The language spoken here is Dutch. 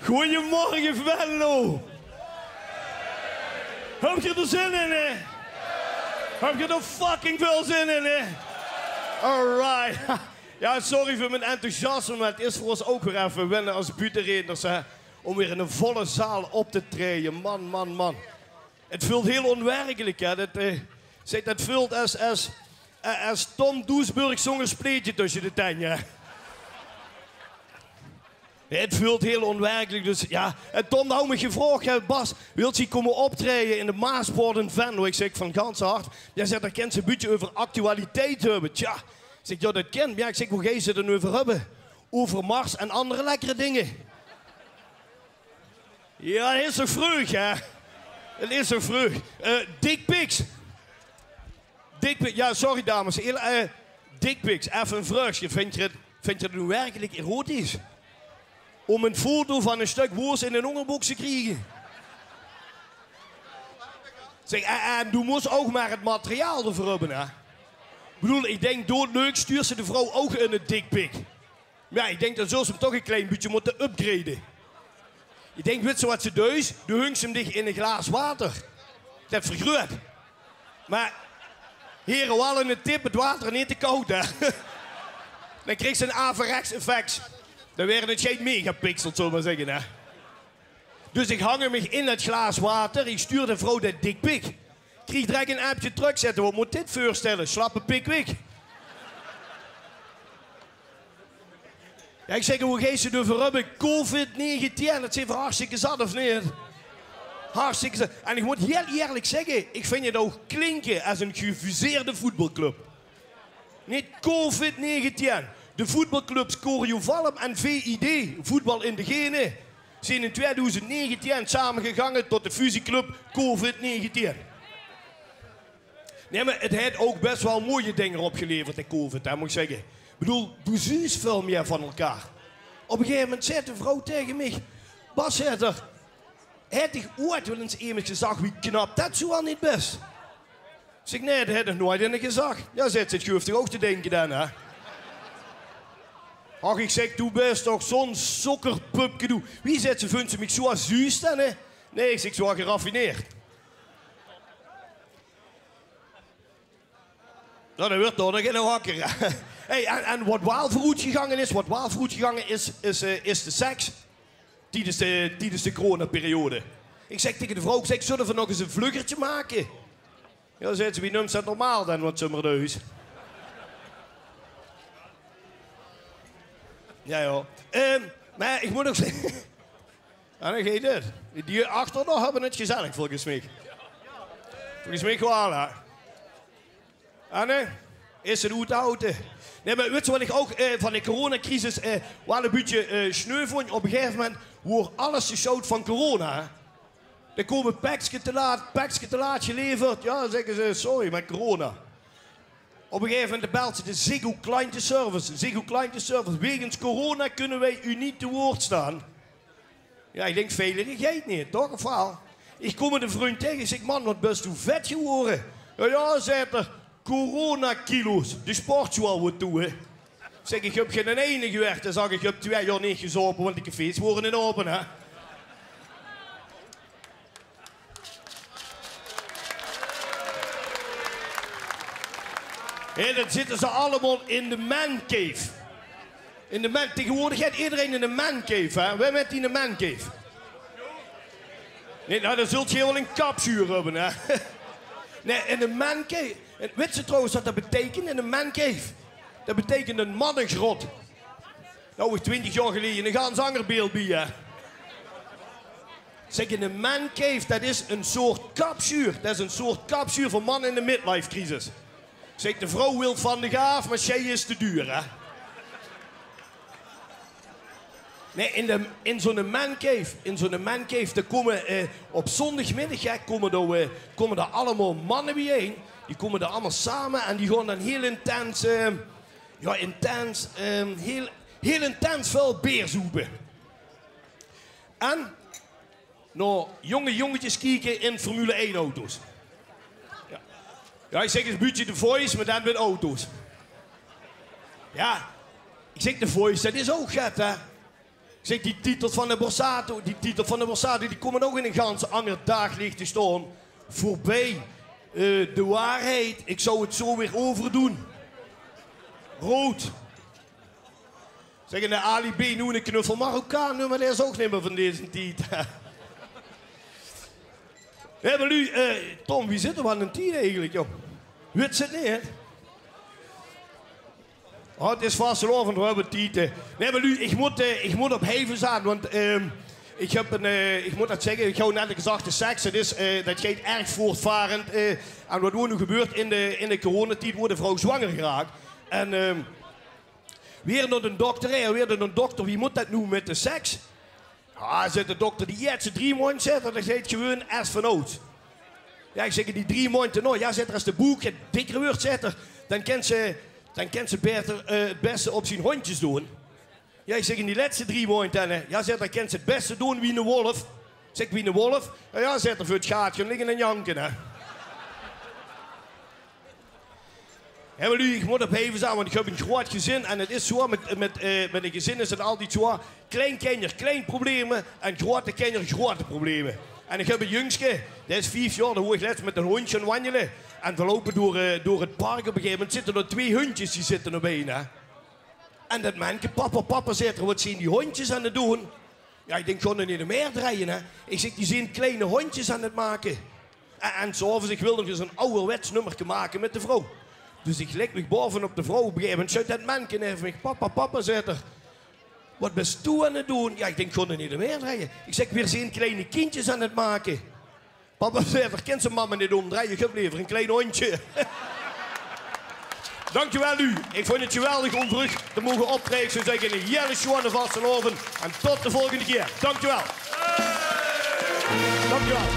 Goedemorgen, Venlo. Heb je er zin in, hè? Heb je er fucking veel zin in, hè? Alright. Ja, sorry voor mijn enthousiasme, maar het is voor ons ook weer even wennen als butenreders, hè. Om weer in een volle zaal op te treden. Man, man, man. Het voelt heel onwerkelijk, hè. Dat voelt als Tom Doesburg zong een spleetje tussen de tenen. Het voelt heel onwerkelijk, dus ja. En Tom nou me gevraagd, Bas, wilt je komen optreden in de Maaspoort in Venlo? Ik zeg van gans hart. Jij zegt, dat kent ze een beetje over actualiteit hebben. Tja, ik zeg, ja, dat ken. Ja, ik zeg, hoe ga je ze er nu over hebben? Over Mars en andere lekkere dingen. Ja, dat is toch vroeg, hè? Het is toch vroeg. Dickpics. Dickpics. Ja, sorry dames. Dickpics. Even een vraagje. Vind je het nu werkelijk erotisch? Om een foto van een stuk woers in een onderboek te krijgen? Zeg, en du moest ook maar het materiaal ervoor hebben, hè? Ik bedoel, ik denk doodleuk stuurt ze de vrouw ook in een dickpic. Maar ja, ik denk dat ze hem toch een klein beetje moeten upgraden. Ik denk, weet je wat ze doet? De hungt ze hem dicht in een glaas water. Dat vergroot. Maar, heren, wel in een tip, het water niet te koud, hè. Dan kreeg ze een averechts effect. Dan werden het geen megapixels, zullen we maar zeggen, hè. Dus ik hang hem in het glaas water. Ik stuur de vrouw dat dickpic. Ik kreeg direct een appje terugzetten. Wat moet dit voorstellen? Slappe pikwik. Ja, ik zeg, hoe geest ze ervoor hebben? COVID-19, dat is even hartstikke zat, of niet? Hartstikke zat. En ik moet heel eerlijk zeggen, ik vind het ook klinken als een gefuseerde voetbalclub. Niet COVID-19. De voetbalclubs Coriovalm en VID, voetbal in de genen, zijn in 2019 samengegaan tot de fusieclub COVID-19. Nee, maar het heeft ook best wel mooie dingen opgeleverd, de COVID, hè, moet ik zeggen. Ik bedoel, doe zus veel meer van elkaar. Op een gegeven moment zei de vrouw tegen mij, Bas, heb ik ooit wel eens iemand gezegd wie knap dat zo al niet best? Ik zeg, nee, dat heb ik nooit in gezegd. Ja, zet het geeft toch ook te denken dan, hè? Ach, ik zeg, doe best toch zo'n sokkerpupje doe. Wie zegt ze, vindt ze mij zo zuus dan, hè? Nee, ik zeg, zo geraffineerd. Nou, dat wordt toch nog geen wakker. Hey, en wat wel vooruit gegangen is de seks. Tijdens de coronaperiode. Ik zeg tegen de vrouw, zullen we nog eens een vluggertje maken? Ja, zegt ze, wie noemt dat normaal dan, wat ze maar dus. Ja, joh. Maar ik moet ook zeggen... En dan ga je dit. Die achter nog hebben het gezellig, volgens mij. Volgens mij gewoon, hè. En is het goed houden. Nee, maar weet je wat ik ook van de coronacrisis wel een beetje sneu vond? Op een gegeven moment wordt alles geshout van corona. Hè? Dan komen pakjes te laat geleverd. Ja, dan zeggen ze, sorry, met corona. Op een gegeven moment belt ze de Ziggo Klantenservice. Ziggo Klantenservice, wegens corona kunnen wij u niet te woord staan. Ja, ik denk, velerigheid niet, toch? Of wel? Ik kom met een vriend tegen, ik zeg, man, wat best hoe vet geworden. Ja, zegt er, corona-kilo's. De sportschool wordt toe, hè. Zeg, ik heb geen ene gewerkt. Dan zag ik, heb 2 jaar niet gezopen, want de cafés worden in open, hè. En dan zitten ze allemaal in de mancave. Tegenwoordig gaat iedereen in de mancave, hè. Wij met die in de mancave. Nee, nou, dan zult je wel een kapzuur hebben, hè. Nee, in de mancave. Weet je trouwens wat dat betekent in een mancave? Dat betekent een mannengrot. Nou, 20 jaar geleden een gansangerbeeld bij je. Zeg, in een mancave, dat is een soort kapzuur. Dat is een soort kapzuur voor mannen in de midlife crisis. Zeg, de vrouw wil van de gaaf, maar zij is te duur, hè? Nee, in zo'n mancave, daar komen op zondagmiddag komen er allemaal mannen bijeen. Die komen daar allemaal samen en die gaan dan heel intens, heel intens veel beer zoeken. En nou, jonge jongetjes kijken in Formule 1 auto's. Ja, ik zeg het buurtje The Voice, maar dan met auto's. Ja, ik zeg The Voice, dat is ook gat, hè. Zeg, die titel van de Borsato, die komen ook in een ganse ander daglicht te staan. Voorbij de waarheid. Ik zou het zo weer overdoen. Rood. Zeg, de Ali B, nu een knuffel Marokkaan, maar dat is ook niet meer van deze tijd. Ja, maar nu, Tom, wie zit er aan een tijd eigenlijk, joh? Weet ze het niet, hè? Oh, het is vastelovend, we hebben tijd. Nee, maar nu, ik moet op heven staan, want ik moet dat zeggen, ik heb net gezegd, de seks, dat gaat erg voortvarend. En wat er nu gebeurt in de coronatijd, wordt de vrouw zwanger geraakt. En weer naar de dokter, wie moet dat nu met de seks? Ah, zegt de dokter, die heeft ze 3 maanden zitten, dat gaat gewoon ergens van oud. Ja, ik zeg, die 3 maanden nooit. Ja, zet er als de boek het dikker wordt zetten, dan kent ze beter het beste op zijn hondjes doen. Ja, ik zeg, in die laatste 3 maanden, ja, zet dan kent ze het beste doen wie een wolf. Zeg, wie een wolf? Ja, zet er voor het gaatje liggen en janken, hè. Ja, maar nu, ik moet op even staan, want ik heb een groot gezin. En het is zo, met een gezin is het altijd zo. Klein kinder, klein problemen. En grote kinder, grote problemen. En ik heb een jongske, dat is 5 jaar, daar hoor ik laatst met een hondje aan wandelen. En we lopen door het park op een gegeven moment. Zitten er 2 hondjes, die zitten er bijna. En dat manneke, papa zegt er, wat zien die hondjes aan het doen? Ja, ik denk, gewoon niet meer draaien, hè. Ik zeg, die zijn kleine hondjes aan het maken. En s'avonds, ik wil nog eens een ouderwets nummertje maken met de vrouw. Dus ik leg me bovenop de vrouw op een gegeven moment. Zet dat manneke even mij, papa, zegt er. Wat ben je aan het doen? Ja, ik denk, gewoon niet meer draaien. Ik zeg, weer zijn kleine kindjes aan het maken. Papa zegt er, kent zijn mama niet omdraaien? Ik heb liever een klein hondje. Dankjewel u. Ik vond het geweldig om terug te mogen optreden. Ik zou zeggen, een hele schone vastelovend. En tot de volgende keer. Dankjewel. Dankjewel.